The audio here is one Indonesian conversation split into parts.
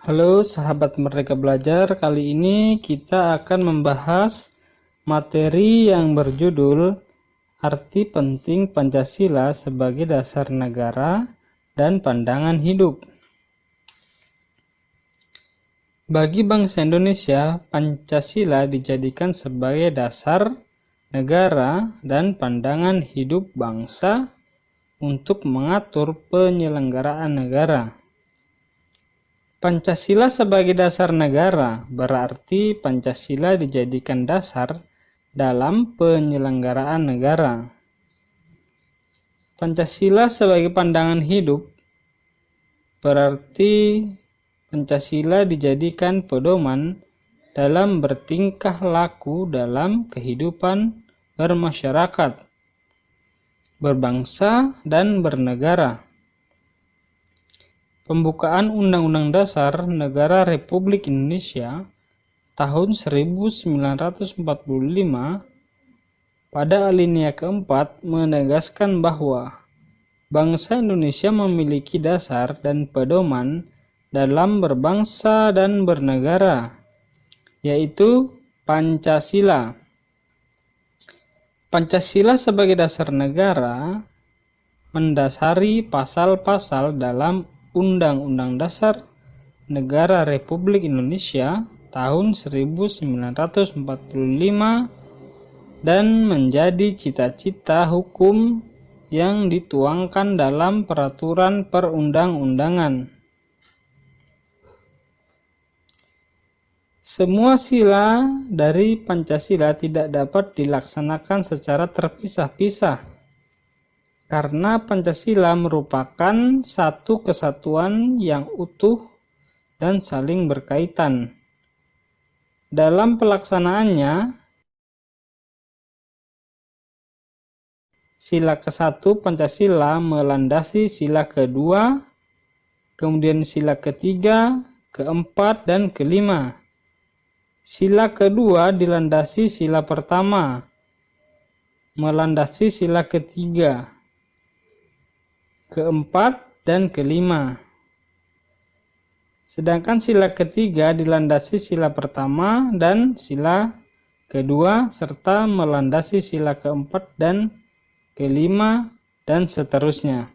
Halo sahabat Merdeka Belajar, kali ini kita akan membahas materi yang berjudul Arti Penting Pancasila sebagai Dasar Negara dan Pandangan Hidup. Bagi bangsa Indonesia, Pancasila dijadikan sebagai dasar negara dan pandangan hidup bangsa untuk mengatur penyelenggaraan negara. Pancasila sebagai dasar negara berarti Pancasila dijadikan dasar dalam penyelenggaraan negara. Pancasila sebagai pandangan hidup berarti Pancasila dijadikan pedoman dalam bertingkah laku dalam kehidupan bermasyarakat, berbangsa, dan bernegara. Pembukaan Undang-Undang Dasar Negara Republik Indonesia tahun 1945 pada alinea keempat menegaskan bahwa bangsa Indonesia memiliki dasar dan pedoman dalam berbangsa dan bernegara, yaitu Pancasila. Pancasila sebagai dasar negara mendasari pasal-pasal dalam Undang-Undang Dasar Negara Republik Indonesia tahun 1945 dan menjadi cita-cita hukum yang dituangkan dalam peraturan perundang-undangan. Semua sila dari Pancasila tidak dapat dilaksanakan secara terpisah-pisah, karena Pancasila merupakan satu kesatuan yang utuh dan saling berkaitan. Dalam pelaksanaannya, sila ke-1 Pancasila melandasi sila ke-2, kemudian sila ke-3, ke-4, dan ke-5. Sila ke-2 dilandasi sila pertama, melandasi sila ke-3, ke-4, dan ke-5. Sedangkan sila ke-3 dilandasi sila pertama dan sila ke-2 serta melandasi sila ke-4 dan ke-5 dan seterusnya.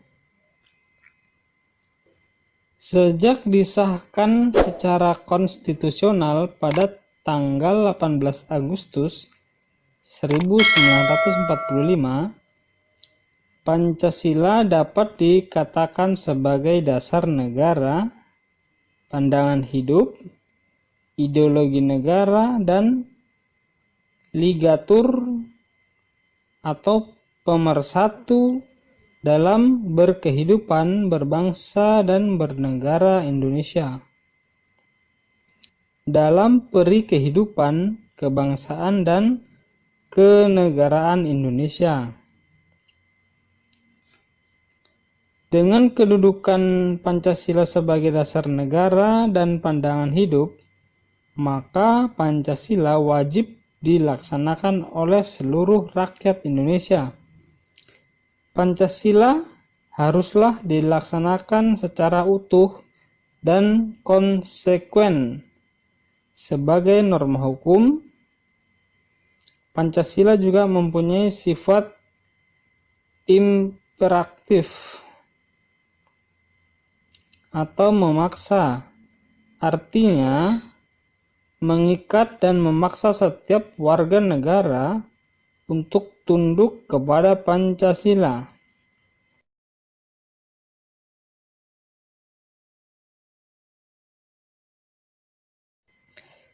Sejak disahkan secara konstitusional pada tanggal 18 Agustus 1945, Pancasila dapat dikatakan sebagai dasar negara, pandangan hidup, ideologi negara, dan ligatur atau pemersatu dalam berkehidupan berbangsa dan bernegara Indonesia. Dalam peri kehidupan, kebangsaan, dan kenegaraan Indonesia. Dengan kedudukan Pancasila sebagai dasar negara dan pandangan hidup, maka Pancasila wajib dilaksanakan oleh seluruh rakyat Indonesia. Pancasila haruslah dilaksanakan secara utuh dan konsekuen sebagai norma hukum. Pancasila juga mempunyai sifat imperatif atau memaksa, artinya mengikat dan memaksa setiap warga negara untuk tunduk kepada Pancasila.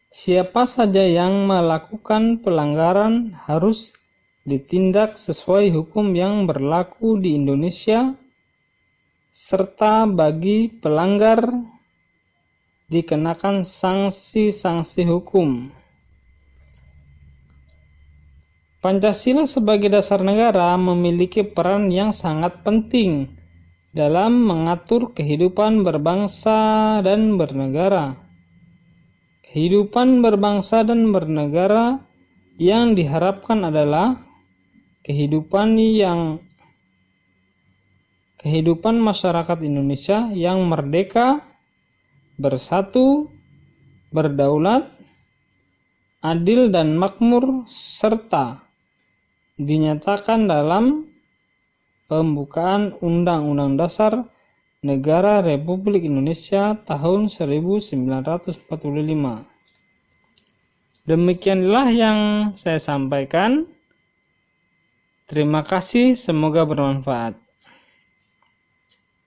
Siapa saja yang melakukan pelanggaran harus ditindak sesuai hukum yang berlaku di Indonesia, serta bagi pelanggar dikenakan sanksi-sanksi hukum. Pancasila sebagai dasar negara memiliki peran yang sangat penting dalam mengatur kehidupan berbangsa dan bernegara. Kehidupan berbangsa dan bernegara yang diharapkan adalah kehidupan masyarakat Indonesia yang merdeka, bersatu, berdaulat, adil dan makmur, serta dinyatakan dalam pembukaan Undang-Undang Dasar Negara Republik Indonesia tahun 1945. Demikianlah yang saya sampaikan. Terima kasih, semoga bermanfaat.